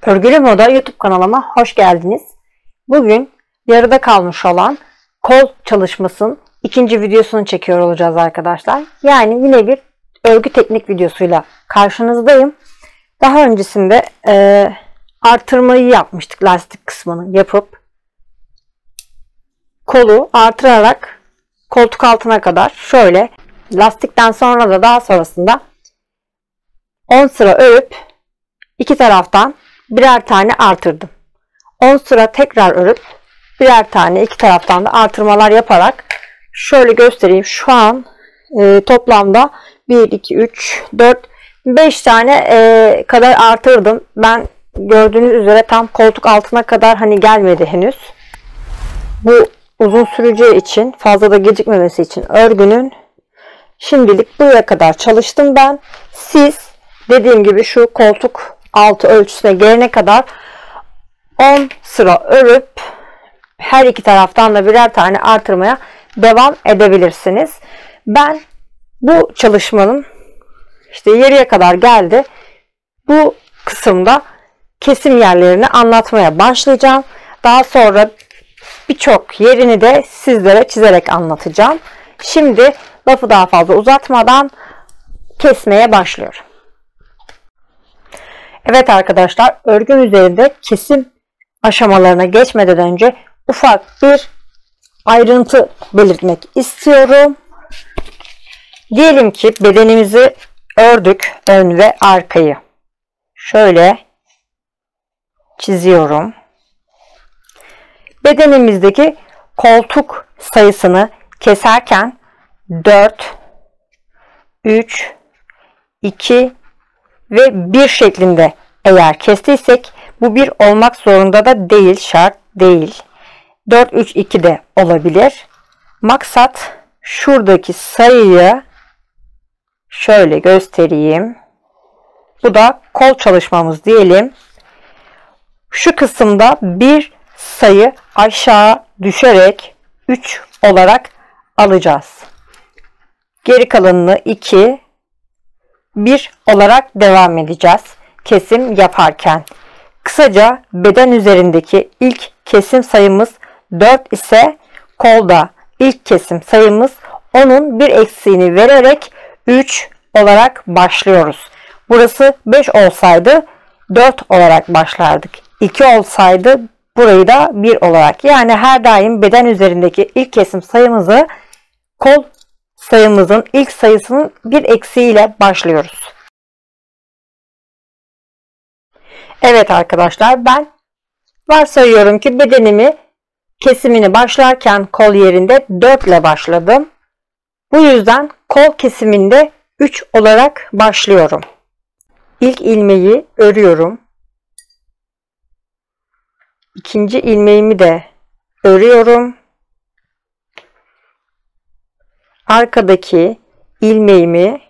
Örgülü Moda YouTube kanalıma hoş geldiniz. Bugün yarıda kalmış olan kol çalışmasının ikinci videosunu çekiyor olacağız arkadaşlar. Yani yine bir örgü teknik videosuyla karşınızdayım. Daha öncesinde artırmayı yapmıştık, lastik kısmını yapıp kolu artırarak koltuk altına kadar şöyle lastikten sonra da daha sonrasında 10 sıra örüp iki taraftan birer tane artırdım. 10 sıra tekrar örüp birer tane iki taraftan da artırmalar yaparak şöyle göstereyim. Şu an toplamda 1, 2, 3, 4, 5 tane kadar artırdım. Ben gördüğünüz üzere tam koltuk altına kadar gelmedi henüz. Bu uzun süreceği için, fazla da gecikmemesi için örgünün şimdilik buraya kadar çalıştım ben. Siz dediğim gibi şu koltuk altı ölçüsüne gelene kadar 10 sıra örüp her iki taraftan da birer tane artırmaya devam edebilirsiniz. Ben bu çalışmanın yarıya kadar geldi. Bu kısımda kesim yerlerini anlatmaya başlayacağım. Daha sonra birçok yerini de sizlere çizerek anlatacağım. Şimdi lafı daha fazla uzatmadan kesmeye başlıyorum. Evet arkadaşlar, örgün üzerinde kesim aşamalarına geçmeden önce ufak bir ayrıntı belirtmek istiyorum. Diyelim ki bedenimizi ördük, ön ve arkayı. Şöyle çiziyorum. Bedenimizdeki koltuk sayısını keserken 4, 3, 2 ve 1 şeklinde eğer kestiysek bu 1 olmak zorunda da değil, şart değil. 4, 3, 2 de olabilir. Maksat şuradaki sayıyı şöyle göstereyim. Bu da kol çalışmamız diyelim. Şu kısımda bir sayı aşağı düşerek 3 olarak alacağız. Geri kalanını 2, 1 olarak devam edeceğiz kesim yaparken. Kısaca beden üzerindeki ilk kesim sayımız 4 ise kolda ilk kesim sayımız onun bir eksiğini vererek 3 olarak başlıyoruz. Burası 5 olsaydı 4 olarak başlardık. 2 olsaydı burayı da 1 olarak. Yani her daim beden üzerindeki ilk kesim sayımızı kol sayımızın ilk sayısının bir eksiğiyle başlıyoruz. Evet arkadaşlar, ben varsayıyorum ki bedenimi kesimini başlarken kol yerinde 4 ile başladım. Bu yüzden kol kesiminde 3 olarak başlıyorum. İlk ilmeği örüyorum. İkinci ilmeğimi de örüyorum. Arkadaki ilmeğimi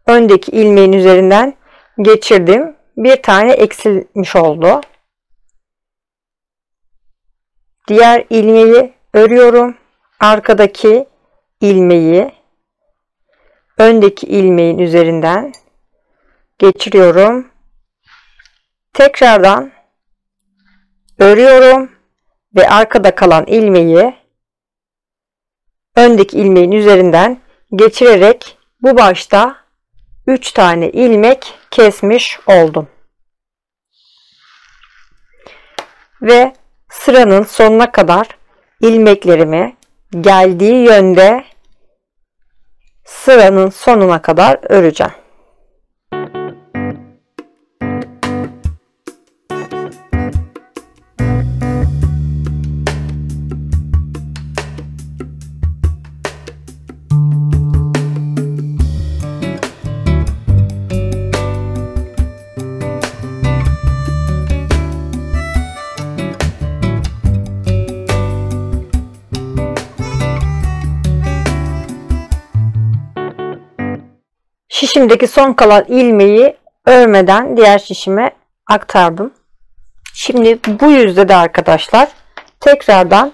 öndeki ilmeğin üzerinden geçirdim. Bir tane eksilmiş oldu. Diğer ilmeği örüyorum. Arkadaki ilmeği öndeki ilmeğin üzerinden geçiriyorum. Tekrardan örüyorum ve arkada kalan ilmeği öndeki ilmeğin üzerinden geçirerek bu başta 3 tane ilmek kesmiş oldum. Ve sıranın sonuna kadar ilmeklerimi geldiği yönde sıranın sonuna kadar öreceğim. Şişimdeki son kalan ilmeği örmeden diğer şişime aktardım. Şimdi bu yüzde de arkadaşlar tekrardan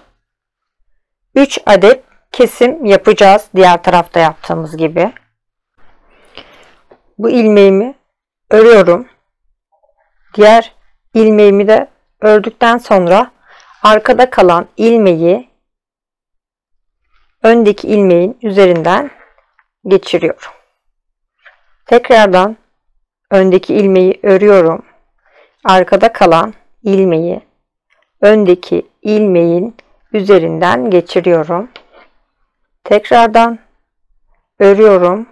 3 adet kesim yapacağız. Diğer tarafta yaptığımız gibi. Bu ilmeğimi örüyorum. Diğer ilmeğimi de ördükten sonra arkada kalan ilmeği öndeki ilmeğin üzerinden geçiriyorum. Tekrardan öndeki ilmeği örüyorum. Arkada kalan ilmeği öndeki ilmeğin üzerinden geçiriyorum. Tekrardan örüyorum.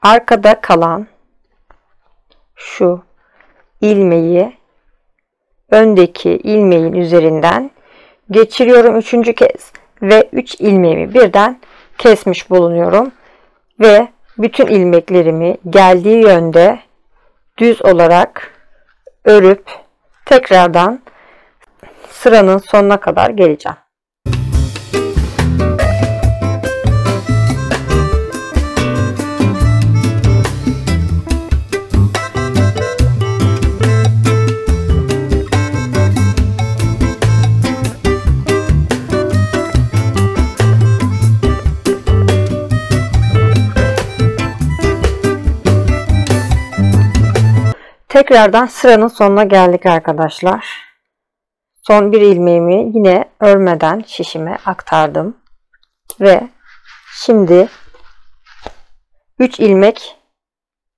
Arkada kalan şu ilmeği öndeki ilmeğin üzerinden geçiriyorum 3. kez ve 3 ilmeğimi birden kesmiş bulunuyorum ve bütün ilmeklerimi geldiği yönde düz olarak örüp tekrardan sıranın sonuna kadar geleceğim. Tekrardan sıranın sonuna geldik arkadaşlar. Son bir ilmeğimi yine örmeden şişime aktardım. Ve şimdi 3 ilmek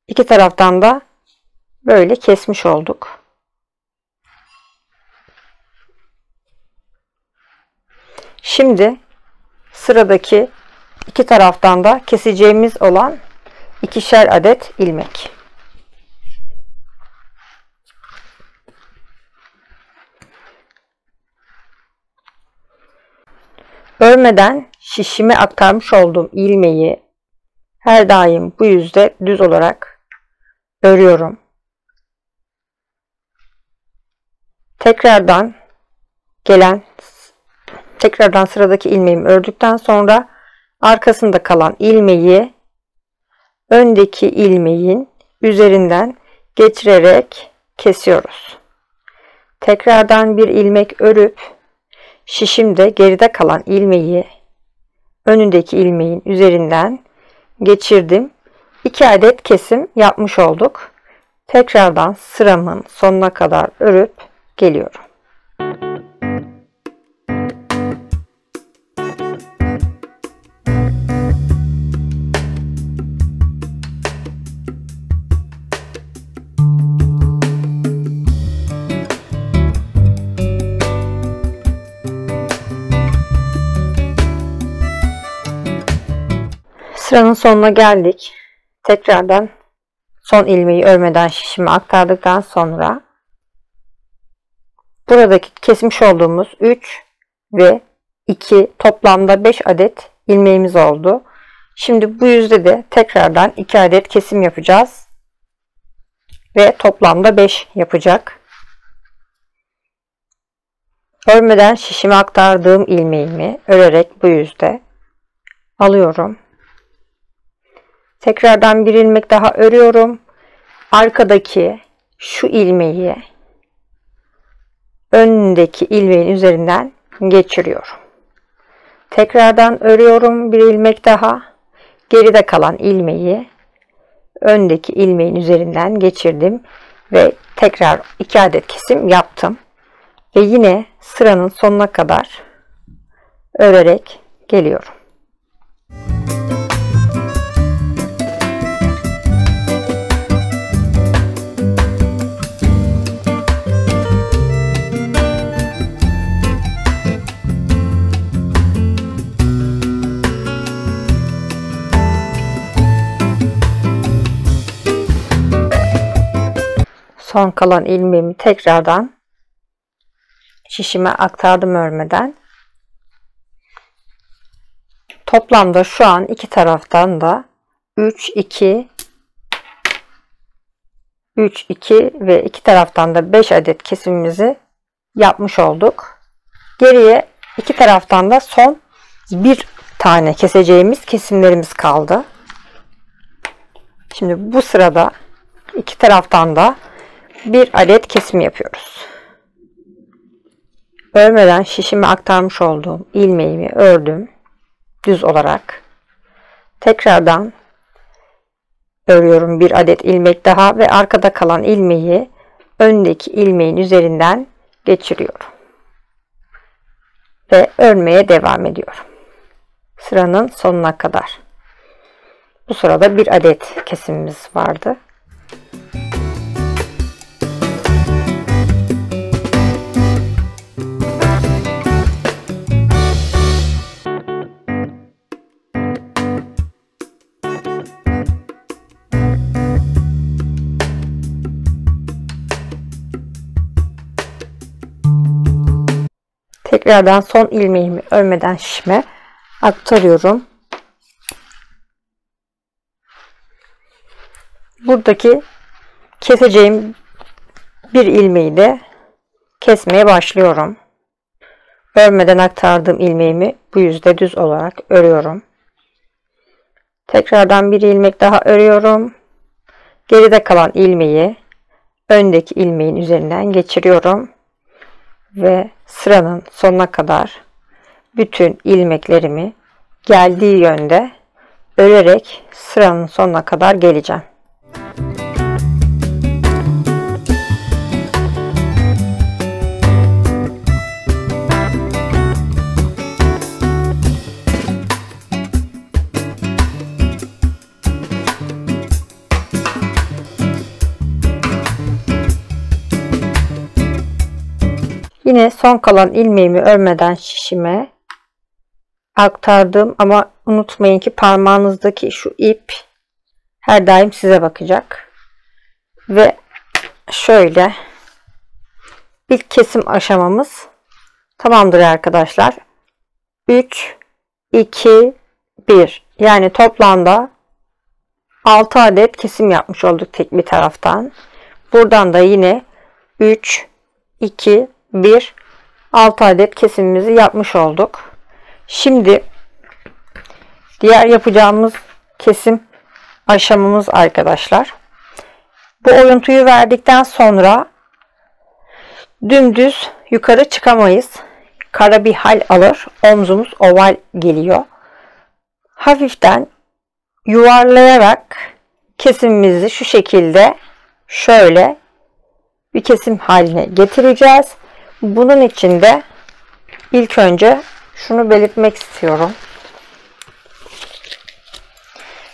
iki taraftan da böyle kesmiş olduk. Şimdi sıradaki iki taraftan da keseceğimiz olan 2'şer adet ilmek. Örmeden şişime aktarmış olduğum ilmeği her daim bu yüzde düz olarak örüyorum. Tekrardan sıradaki ilmeğimi ördükten sonra arkasında kalan ilmeği öndeki ilmeğin üzerinden geçirerek kesiyoruz. Tekrardan bir ilmek örüp şişimde geride kalan ilmeği önündeki ilmeğin üzerinden geçirdim. 2 adet kesim yapmış olduk. Tekrardan sıramın sonuna kadar örüp geliyorum. Sıranın sonuna geldik. Tekrardan son ilmeği örmeden şişime aktardıktan sonra buradaki kesmiş olduğumuz 3 ve 2 toplamda 5 adet ilmeğimiz oldu. Şimdi bu yüzde de tekrardan 2 adet kesim yapacağız. Ve toplamda 5 yapacak. Örmeden şişime aktardığım ilmeğimi örerek bu yüzde alıyorum. Tekrardan bir ilmek daha örüyorum. Arkadaki şu ilmeği öndeki ilmeğin üzerinden geçiriyorum. Tekrardan örüyorum bir ilmek daha. Geride kalan ilmeği öndeki ilmeğin üzerinden geçirdim ve tekrar 2 adet kesim yaptım. Ve yine sıranın sonuna kadar örerek geliyorum. Son kalan ilmeğimi tekrardan şişime aktardım örmeden. Toplamda şu an iki taraftan da 3 2 ve iki taraftan da 5 adet kesimimizi yapmış olduk. Geriye iki taraftan da son bir tane keseceğimiz kesimlerimiz kaldı. Şimdi bu sırada iki taraftan da bir adet kesim yapıyoruz. Örmeden şişime aktarmış olduğum ilmeğimi ördüm düz olarak. Tekrardan örüyorum bir adet ilmek daha ve arkada kalan ilmeği öndeki ilmeğin üzerinden geçiriyorum ve örmeye devam ediyorum sıranın sonuna kadar. Bu sırada bir adet kesimimiz vardı. Tekrardan son ilmeğimi örmeden şişime aktarıyorum. Buradaki keseceğim bir ilmeği de kesmeye başlıyorum. Örmeden aktardığım ilmeğimi bu yüzde düz olarak örüyorum. Tekrardan bir ilmek daha örüyorum. Geride kalan ilmeği öndeki ilmeğin üzerinden geçiriyorum ve sıranın sonuna kadar bütün ilmeklerimi geldiği yönde örerek sıranın sonuna kadar geleceğim. Yine son kalan ilmeğimi örmeden şişime aktardım ama unutmayın ki parmağınızdaki şu ip her daim size bakacak. Ve şöyle ilk kesim aşamamız tamamdır arkadaşlar. 3, 2, 1 yani toplamda 6 adet kesim yapmış olduk tek bir taraftan. Buradan da yine 3, 2, 1 6 adet kesimimizi yapmış olduk. Şimdi diğer yapacağımız kesim aşamamız arkadaşlar. Bu oyuntuyu verdikten sonra dümdüz yukarı çıkamayız. Kara bir hal alır. Omzumuz oval geliyor. Hafiften yuvarlayarak kesimimizi şu şekilde şöyle bir kesim haline getireceğiz. Bunun için de ilk önce şunu belirtmek istiyorum.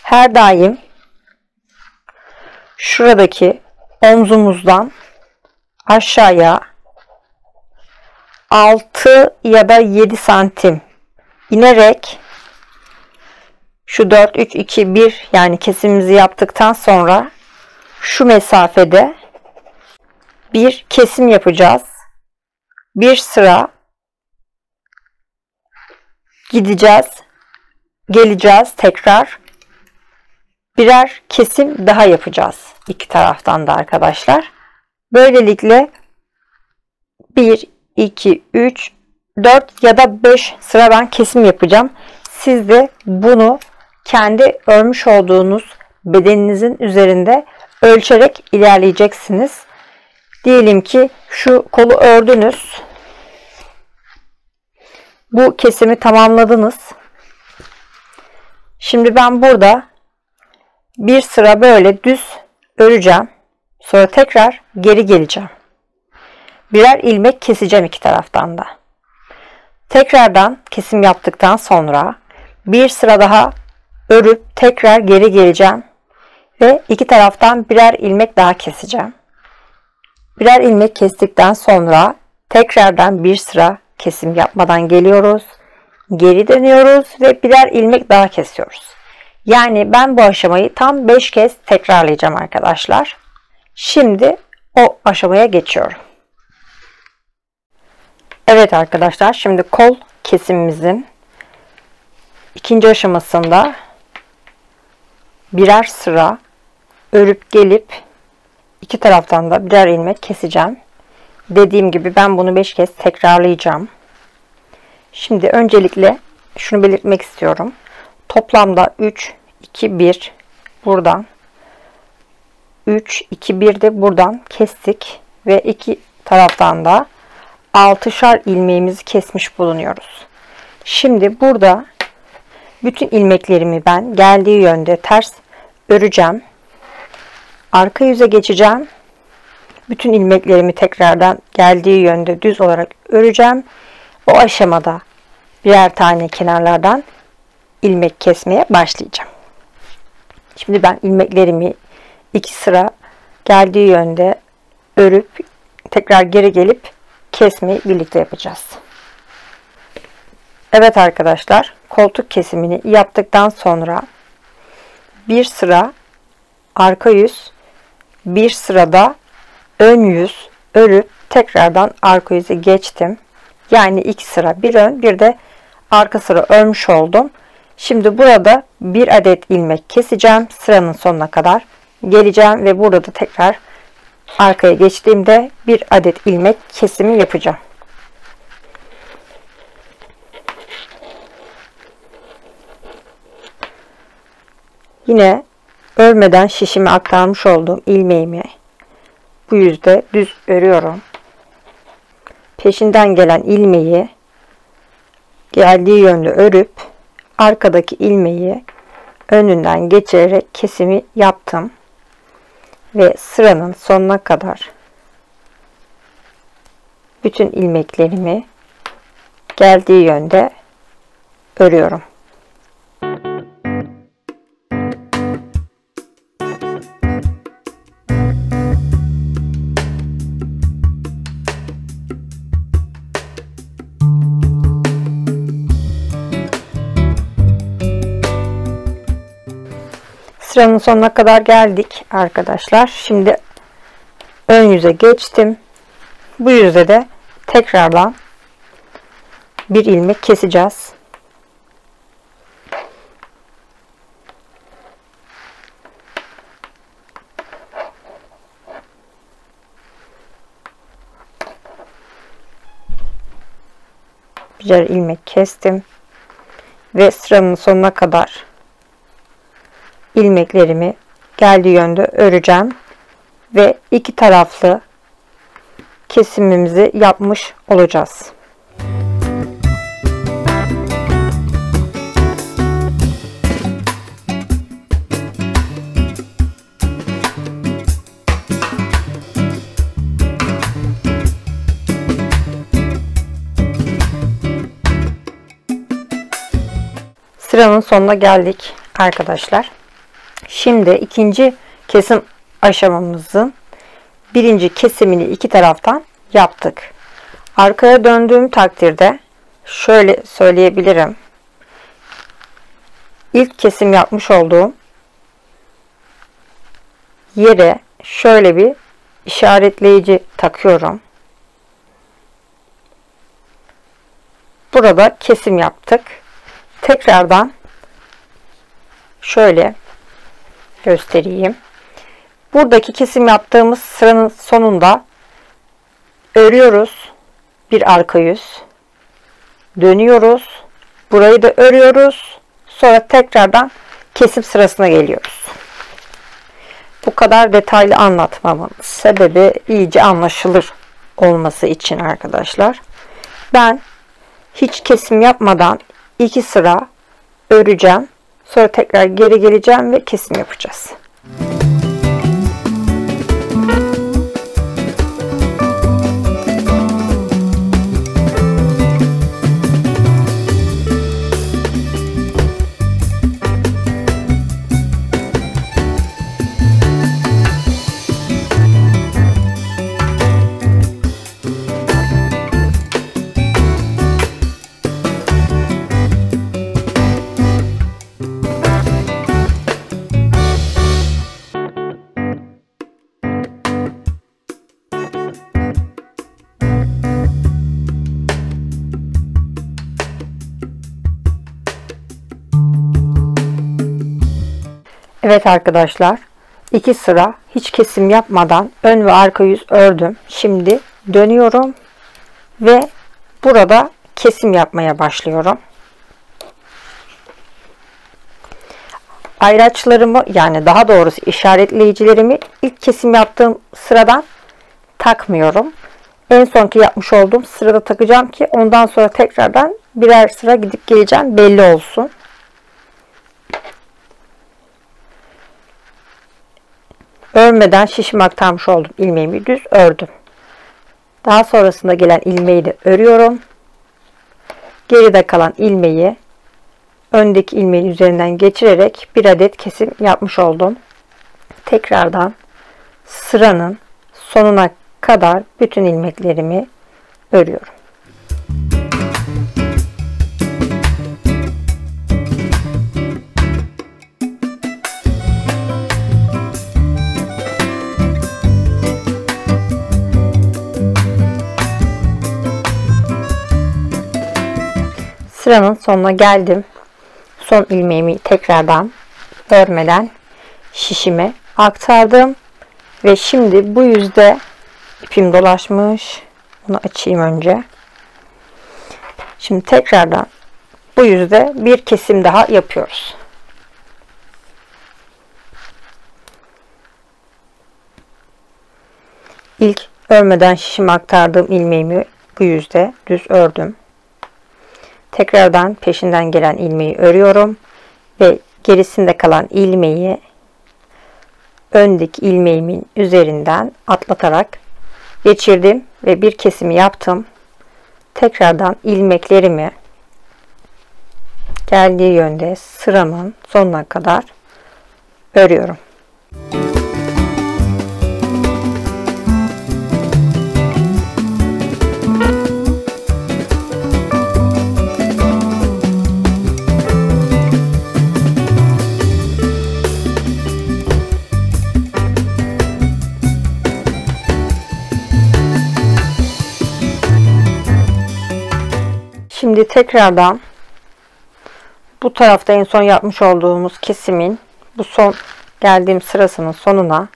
Her daim şuradaki omzumuzdan aşağıya 6 ya da 7 santim inerek şu 4, 3, 2, 1 yani kesimimizi yaptıktan sonra şu mesafede bir kesim yapacağız. Bir sıra gideceğiz, geleceğiz tekrar. Birer kesim daha yapacağız iki taraftan da arkadaşlar. Böylelikle 1, 2, 3, 4 ya da 5 sıra ben kesim yapacağım. Siz de bunu kendi örmüş olduğunuz bedeninizin üzerinde ölçerek ilerleyeceksiniz. Diyelim ki şu kolu ördünüz. Bu kesimi tamamladınız. Şimdi ben burada bir sıra böyle düz öreceğim. Sonra tekrar geri geleceğim. Birer ilmek keseceğim iki taraftan da. Tekrardan kesim yaptıktan sonra bir sıra daha örüp tekrar geri geleceğim. Ve iki taraftan birer ilmek daha keseceğim. Birer ilmek kestikten sonra tekrardan bir sıra kesim yapmadan geliyoruz. Geri dönüyoruz ve birer ilmek daha kesiyoruz. Yani ben bu aşamayı tam 5 kez tekrarlayacağım arkadaşlar. Şimdi o aşamaya geçiyorum. Evet arkadaşlar, şimdi kol kesimimizin ikinci aşamasında birer sıra örüp gelip iki taraftan da birer ilmek keseceğim. Dediğim gibi ben bunu 5 kez tekrarlayacağım. Şimdi öncelikle şunu belirtmek istiyorum. Toplamda 3, 2, 1 buradan 3, 2, 1 de buradan kestik ve iki taraftan da 6'şar ilmeğimizi kesmiş bulunuyoruz. Şimdi burada bütün ilmeklerimi ben geldiği yönde ters öreceğim. arka yüze geçeceğim. Bütün ilmeklerimi tekrardan geldiği yönde düz olarak öreceğim. O aşamada birer tane kenarlardan ilmek kesmeye başlayacağım. Şimdi ben ilmeklerimi 2 sıra geldiği yönde örüp tekrar geri gelip kesmeyi birlikte yapacağız. Evet arkadaşlar, koltuk kesimini yaptıktan sonra bir sıra arka yüz, bir sırada ön yüz örüp tekrardan arka yüze geçtim. Yani 2 sıra, bir ön bir de arka sıra örmüş oldum. Şimdi burada bir adet ilmek keseceğim. Sıranın sonuna kadar geleceğim ve burada da tekrar arkaya geçtiğimde bir adet ilmek kesimi yapacağım. Yine örmeden şişime aktarmış olduğum ilmeğimi bu yüzde düz örüyorum. Peşinden gelen ilmeği geldiği yönde örüp arkadaki ilmeği önünden geçirerek kesimi yaptım ve sıranın sonuna kadar bütün ilmeklerimi geldiği yönde örüyorum. Sıranın sonuna kadar geldik arkadaşlar. Şimdi ön yüze geçtim. Bu yüzde de tekrardan bir ilmek keseceğiz. Birer ilmek kestim ve sıranın sonuna kadar ilmeklerimi geldiği yönde öreceğim ve iki taraflı kesimimizi yapmış olacağız. Sıranın sonuna geldik arkadaşlar. Şimdi ikinci kesim aşamamızın birinci kesimini iki taraftan yaptık. Arkaya döndüğüm takdirde şöyle söyleyebilirim. İlk kesim yapmış olduğum yere şöyle bir işaretleyici takıyorum. Burada kesim yaptık. Tekrardan şöyle göstereyim. Buradaki kesim yaptığımız sıranın sonunda örüyoruz. Bir arka yüz. Dönüyoruz. Burayı da örüyoruz. Sonra tekrardan kesim sırasına geliyoruz. Bu kadar detaylı anlatmamın sebebi iyice anlaşılır olması için arkadaşlar. Ben hiç kesim yapmadan 2 sıra öreceğim. Sonra tekrar geri geleceğim ve kesim yapacağız. Evet arkadaşlar, 2 sıra hiç kesim yapmadan ön ve arka yüz ördüm. Şimdi dönüyorum ve burada kesim yapmaya başlıyorum. Ayraçlarımı, yani daha doğrusu işaretleyicilerimi ilk kesim yaptığım sıradan takmıyorum. En sonki yapmış olduğum sırada takacağım ki ondan sonra tekrardan birer sıra gidip geleceğim belli olsun. örmeden şişime aktarmış olduğum ilmeğimi düz ördüm. Daha sonrasında gelen ilmeği de örüyorum. Geride kalan ilmeği öndeki ilmeğin üzerinden geçirerek bir adet kesim yapmış oldum. Tekrardan sıranın sonuna kadar bütün ilmeklerimi örüyorum. Sıranın sonuna geldim. Son ilmeğimi tekrardan örmeden şişime aktardım. Ve şimdi bu yüzde ipim dolaşmış. Bunu açayım önce. Şimdi tekrardan bu yüzde bir kesim daha yapıyoruz. İlk örmeden şişime aktardığım ilmeğimi bu yüzde düz ördüm. Tekrardan peşinden gelen ilmeği örüyorum ve gerisinde kalan ilmeği öndeki ilmeğimin üzerinden atlatarak geçirdim ve bir kesimi yaptım. Tekrardan ilmeklerimi geldiği yönde sıramın sonuna kadar örüyorum. Şimdi tekrardan bu tarafta en son yapmış olduğumuz kesimin bu son geldiğim sırasının sonuna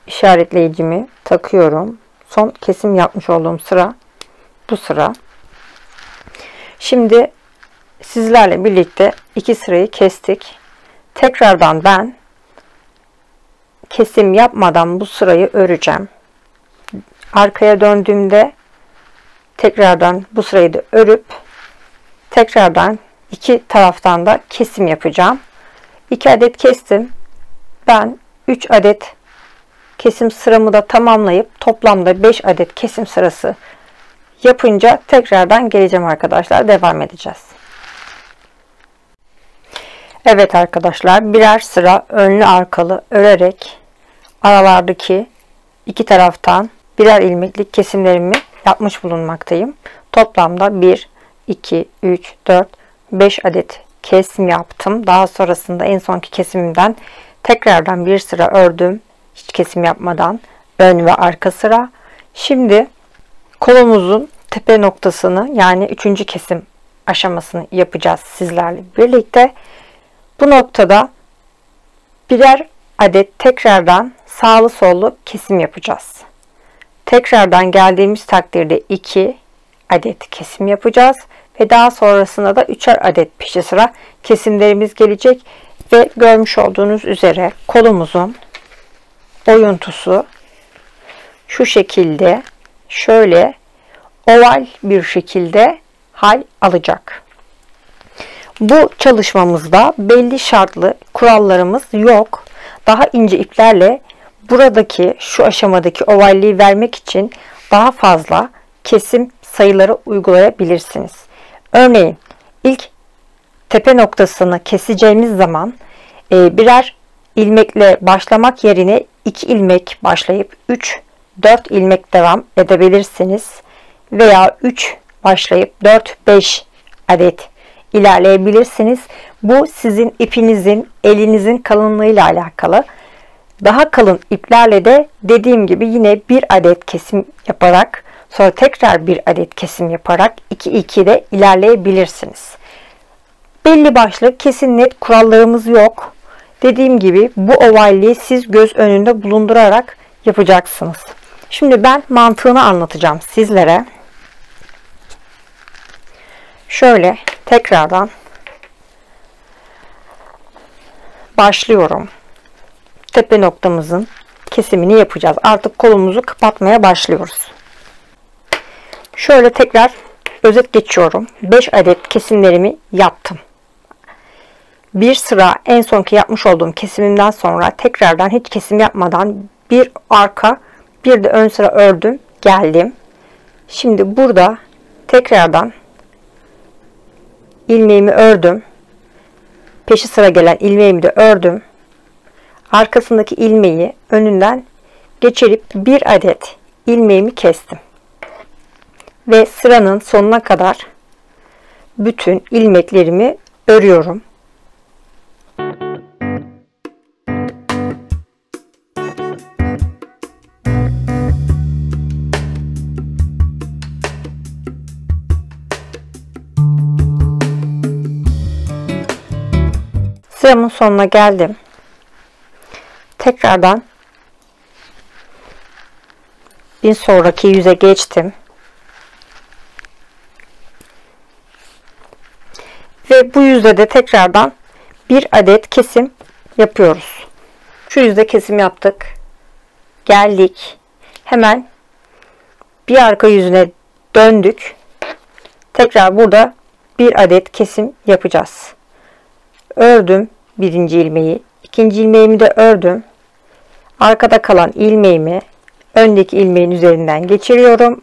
işaretleyicimi takıyorum. Son kesim yapmış olduğum sıra bu sıra. Şimdi sizlerle birlikte iki sırayı kestik. Tekrardan ben kesim yapmadan bu sırayı öreceğim. Arkaya döndüğümde tekrardan bu sırayı da örüp tekrardan iki taraftan da kesim yapacağım. 2 adet kestim. Ben 3 adet kesim sıramı da tamamlayıp toplamda 5 adet kesim sırası yapınca tekrardan geleceğim arkadaşlar. Devam edeceğiz. Evet arkadaşlar, birer sıra önlü arkalı örerek aralardaki iki taraftan birer ilmeklik kesimlerimi yapmış bulunmaktayım. Toplamda 1, 2, 3, 4, 5 adet kesim yaptım. Daha sonrasında en sonki kesimimden tekrardan bir sıra ördüm. Hiç kesim yapmadan ön ve arka sıra. Şimdi kolumuzun tepe noktasını, yani 3. kesim aşamasını yapacağız sizlerle birlikte. Bu noktada birer adet tekrardan sağlı sollu kesim yapacağız. Tekrardan geldiğimiz takdirde 2 adet kesim yapacağız ve daha sonrasında da 3'er adet peşi sıra kesimlerimiz gelecek ve görmüş olduğunuz üzere kolumuzun oyuntusu şu şekilde, şöyle oval bir şekilde hal alacak. Bu çalışmamızda belli şartlı kurallarımız yok. Daha ince iplerle buradaki şu aşamadaki ovalliği vermek için daha fazla kesim sayıları uygulayabilirsiniz. Örneğin ilk tepe noktasını keseceğimiz zaman birer ilmekle başlamak yerine 2 ilmek başlayıp 3-4 ilmek devam edebilirsiniz. Veya 3 başlayıp 4-5 adet ilerleyebilirsiniz. Bu sizin ipinizin, elinizin kalınlığıyla alakalı. Daha kalın iplerle de dediğim gibi yine bir adet kesim yaparak, sonra tekrar bir adet kesim yaparak 2-2 de ilerleyebilirsiniz. Belli başlı kesin net kurallarımız yok. Dediğim gibi bu ovalliği siz göz önünde bulundurarak yapacaksınız. Şimdi ben mantığını anlatacağım sizlere. Şöyle tekrardan başlıyorum. Tepe noktamızın kesimini yapacağız. Artık kolumuzu kapatmaya başlıyoruz. Şöyle tekrar özet geçiyorum. 5 adet kesimlerimi yaptım. bir sıra en sonki yapmış olduğum kesimimden sonra tekrardan hiç kesim yapmadan bir arka bir de ön sıra ördüm geldim. Şimdi burada tekrardan ilmeğimi ördüm. Peşi sıra gelen ilmeğimi de ördüm. Arkasındaki ilmeği önünden geçirip bir adet ilmeğimi kestim. Ve sıranın sonuna kadar bütün ilmeklerimi örüyorum. Sıramın sonuna geldim. Tekrardan bir sonraki yüze geçtim. Ve bu yüzde de tekrardan bir adet kesim yapıyoruz. Şu yüzde kesim yaptık. Geldik. Hemen bir arka yüzüne döndük. Tekrar burada bir adet kesim yapacağız. Ördüm birinci ilmeği. İkinci ilmeğimi de ördüm. Arkada kalan ilmeğimi öndeki ilmeğin üzerinden geçiriyorum.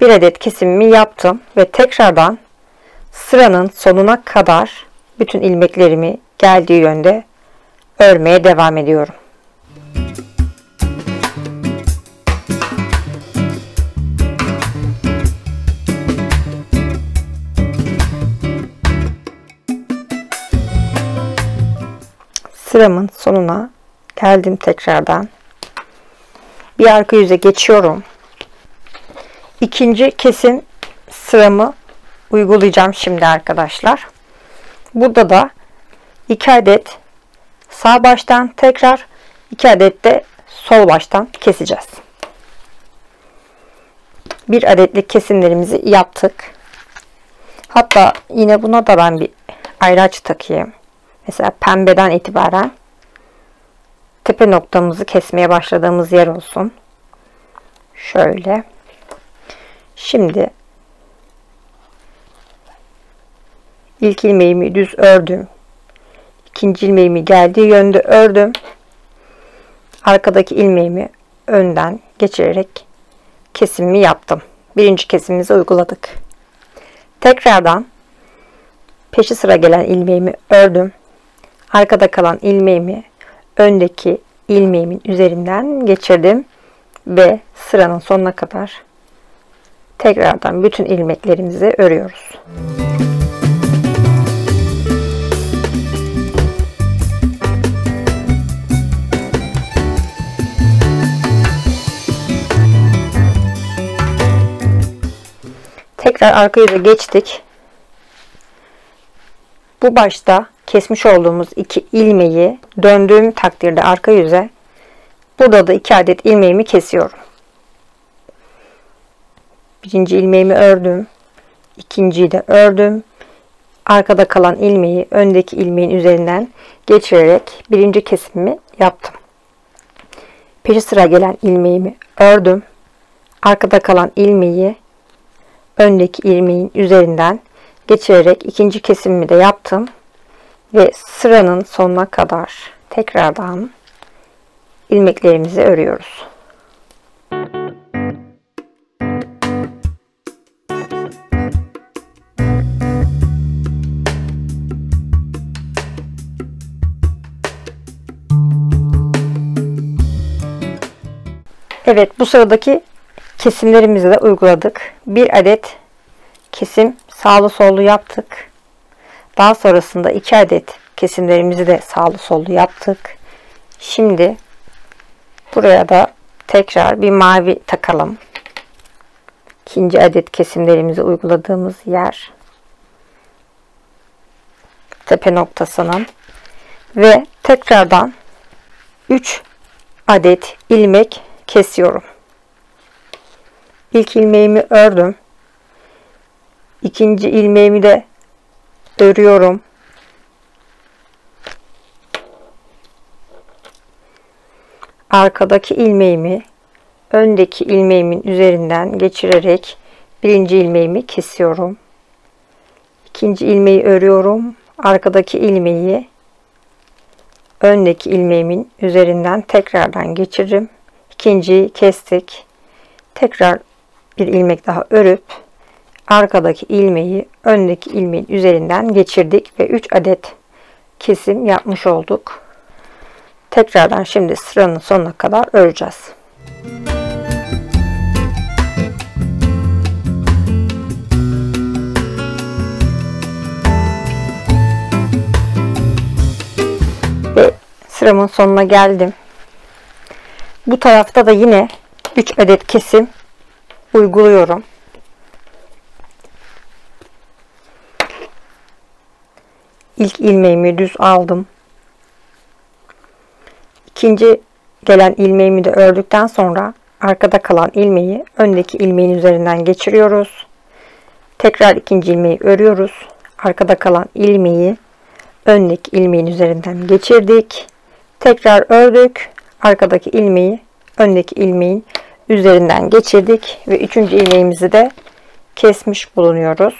Bir adet kesimimi yaptım ve tekrardan sıranın sonuna kadar bütün ilmeklerimi geldiği yönde örmeye devam ediyorum. Sıramın sonuna geldim tekrardan. Bir arka yüze geçiyorum. İkinci kesim sıramı uygulayacağım şimdi arkadaşlar. Burada da 2 adet sağ baştan tekrar 2 adet de sol baştan keseceğiz. Bir adetlik kesimlerimizi yaptık. Hatta yine buna da ben bir ayraç takayım. Mesela pembeden itibaren tepe noktamızı kesmeye başladığımız yer olsun. Şöyle. Şimdi ilk ilmeğimi düz ördüm. İkinci ilmeğimi geldiği yönde ördüm. Arkadaki ilmeğimi önden geçirerek kesimimi yaptım. Birinci kesimimizi uyguladık. Tekrardan peşi sıra gelen ilmeğimi ördüm. Arkada kalan ilmeğimi öndeki ilmeğimin üzerinden geçirdim ve sıranın sonuna kadar tekrardan bütün ilmeklerimizi örüyoruz. Tekrar arka yüze geçtik. Bu başta kesmiş olduğumuz 2 ilmeği döndüğüm takdirde arka yüze, burada da 2 adet ilmeğimi kesiyorum. Birinci ilmeğimi ördüm. İkinciyi de ördüm. Arkada kalan ilmeği öndeki ilmeğin üzerinden geçirerek birinci kesimimi yaptım. Peşi sıra gelen ilmeğimi ördüm. Arkada kalan ilmeği öndeki ilmeğin üzerinden geçirerek ikinci kesimimi de yaptım. Ve sıranın sonuna kadar tekrardan ilmeklerimizi örüyoruz. Evet, bu sıradaki kesimlerimizi de uyguladık. Bir adet kesim sağlı sollu yaptık. Daha sonrasında 2 adet kesimlerimizi de sağlı sollu yaptık. Şimdi buraya da tekrar bir mavi takalım. İkinci adet kesimlerimizi uyguladığımız yer tepe noktasının ve tekrardan 3 adet ilmek kesiyorum. İlk ilmeğimi ördüm. İkinci ilmeğimi de örüyorum. Arkadaki ilmeğimi öndeki ilmeğimin üzerinden geçirerek birinci ilmeğimi kesiyorum. İkinci ilmeği örüyorum. Arkadaki ilmeği öndeki ilmeğimin üzerinden tekrardan geçiririm. İkinciyi kestik. Tekrar bir ilmek daha örüp arkadaki ilmeği öndeki ilmeğin üzerinden geçirdik ve 3 adet kesim yapmış olduk. Tekrardan şimdi sıranın sonuna kadar öreceğiz. Ve sıramın sonuna geldim. Bu tarafta da yine 3 adet kesim uyguluyorum. İlk ilmeğimi düz aldım. İkinci gelen ilmeğimi de ördükten sonra arkada kalan ilmeği öndeki ilmeğin üzerinden geçiriyoruz. Tekrar ikinci ilmeği örüyoruz. Arkada kalan ilmeği öndeki ilmeğin üzerinden geçirdik. Tekrar ördük. Arkadaki ilmeği öndeki ilmeğin üzerinden geçirdik ve üçüncü ilmeğimizi de kesmiş bulunuyoruz.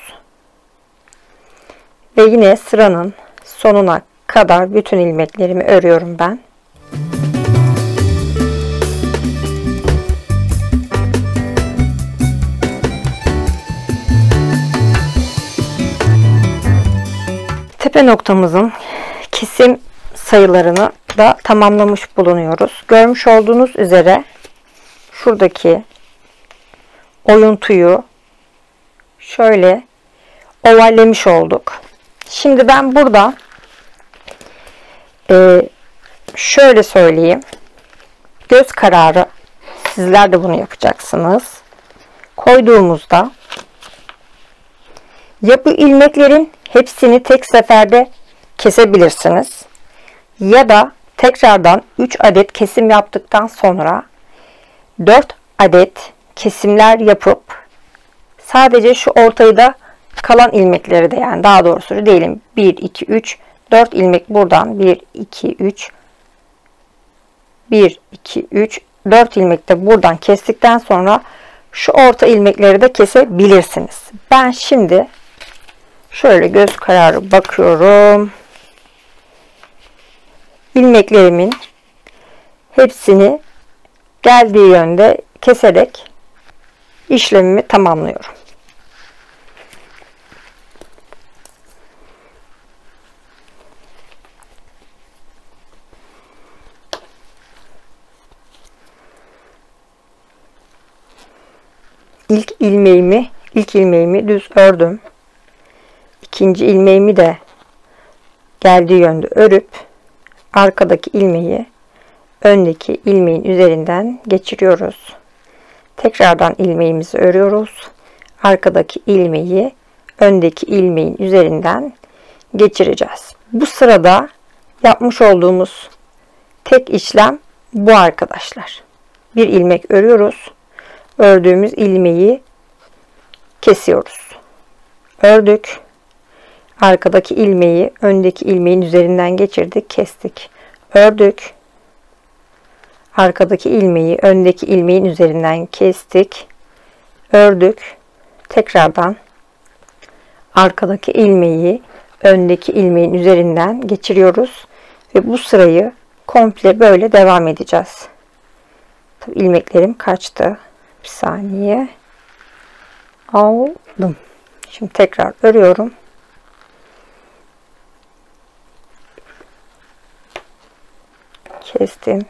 Ve yine sıranın sonuna kadar bütün ilmeklerimi örüyorum ben. Tepe noktamızın kesim sayılarını da tamamlamış bulunuyoruz. Görmüş olduğunuz üzere şuradaki oyuntuyu şöyle ovallemiş olduk. Şimdi ben burada şöyle söyleyeyim. Göz kararı, sizler de bunu yapacaksınız. Koyduğumuzda ya bu ilmeklerin hepsini tek seferde kesebilirsiniz ya da tekrardan 3 adet kesim yaptıktan sonra 4 adet kesimler yapıp sadece şu ortayı da kalan ilmekleri de, yani daha doğrusu diyelim 1 2 3 4 ilmek buradan 1 2 3 1 2 3 4 ilmek de buradan kestikten sonra şu orta ilmekleri de kesebilirsiniz. Ben şimdi şöyle göz kararı bakıyorum. İlmeklerimin hepsini geldiği yönde keserek işlemimi tamamlıyorum. İlk ilmeğimi düz ördüm. İkinci ilmeğimi de geldiği yönde örüp arkadaki ilmeği öndeki ilmeğin üzerinden geçiriyoruz. Tekrardan ilmeğimizi örüyoruz. Arkadaki ilmeği öndeki ilmeğin üzerinden geçireceğiz. Bu sırada yapmış olduğumuz tek işlem bu arkadaşlar. Bir ilmek örüyoruz. Ördüğümüz ilmeği kesiyoruz. Ördük. Arkadaki ilmeği öndeki ilmeğin üzerinden geçirdik, kestik. Ördük. Arkadaki ilmeği öndeki ilmeğin üzerinden kestik. Ördük. Tekrardan arkadaki ilmeği öndeki ilmeğin üzerinden geçiriyoruz ve bu sırayı komple böyle devam edeceğiz. Tabii ilmeklerim kaçtı. Bir saniye. Aldım. Şimdi tekrar örüyorum. Kestim.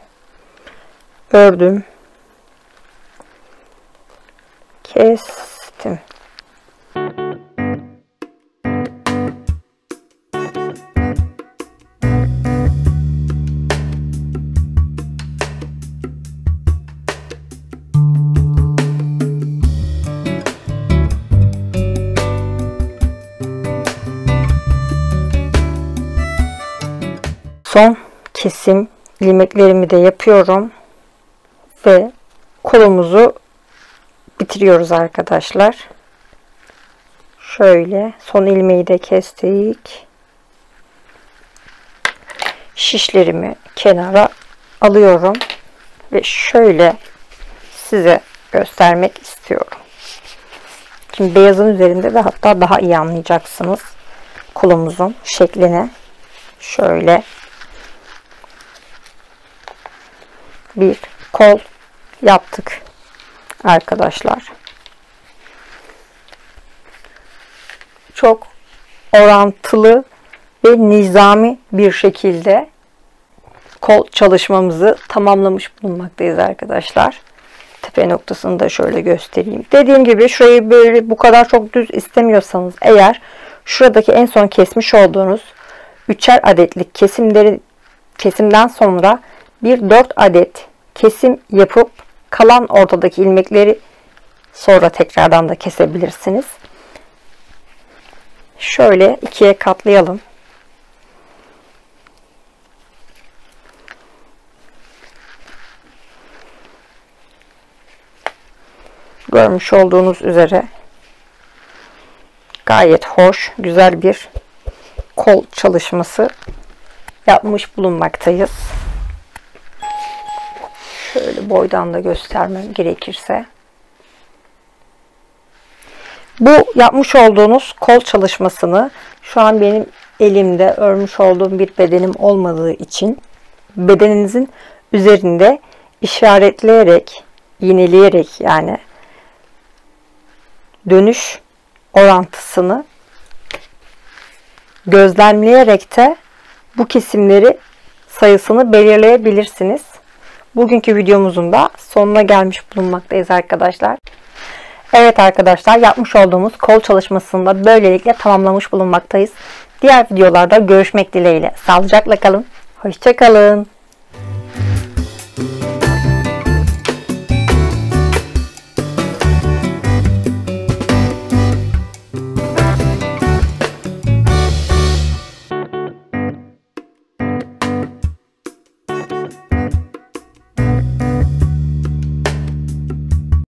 Ördüm. Kestim. Son kesim ilmeklerimi de yapıyorum ve kolumuzu bitiriyoruz arkadaşlar. Şöyle son ilmeği de kestik. Şişlerimi kenara alıyorum ve şöyle size göstermek istiyorum. Şimdi beyazın üzerinde ve hatta daha iyi anlayacaksınız kolumuzun şeklini. Şöyle bir kol yaptık arkadaşlar. Çok orantılı ve nizami bir şekilde kol çalışmamızı tamamlamış bulunmaktayız arkadaşlar. Tepe noktasını da şöyle göstereyim. Dediğim gibi şurayı böyle bu kadar çok düz istemiyorsanız eğer şuradaki en son kesmiş olduğunuz 3'er adetlik kesimden sonra bir 4 adet kesim yapıp kalan ortadaki ilmekleri sonra tekrardan da kesebilirsiniz. Şöyle ikiye katlayalım. Görmüş olduğunuz üzere gayet hoş, güzel bir kol çalışması yapmış bulunmaktayız. Şöyle boydan da göstermem gerekirse. Bu yapmış olduğunuz kol çalışmasını şu an benim elimde örmüş olduğum bir bedenim olmadığı için bedeninizin üzerinde işaretleyerek, iğneleyerek yani dönüş orantısını gözlemleyerek de bu kesimleri sayısını belirleyebilirsiniz. Bugünkü videomuzun da sonuna gelmiş bulunmaktayız arkadaşlar. Evet arkadaşlar, yapmış olduğumuz kol çalışmasını da böylelikle tamamlamış bulunmaktayız. Diğer videolarda görüşmek dileğiyle. Sağlıcakla kalın. Hoşça kalın.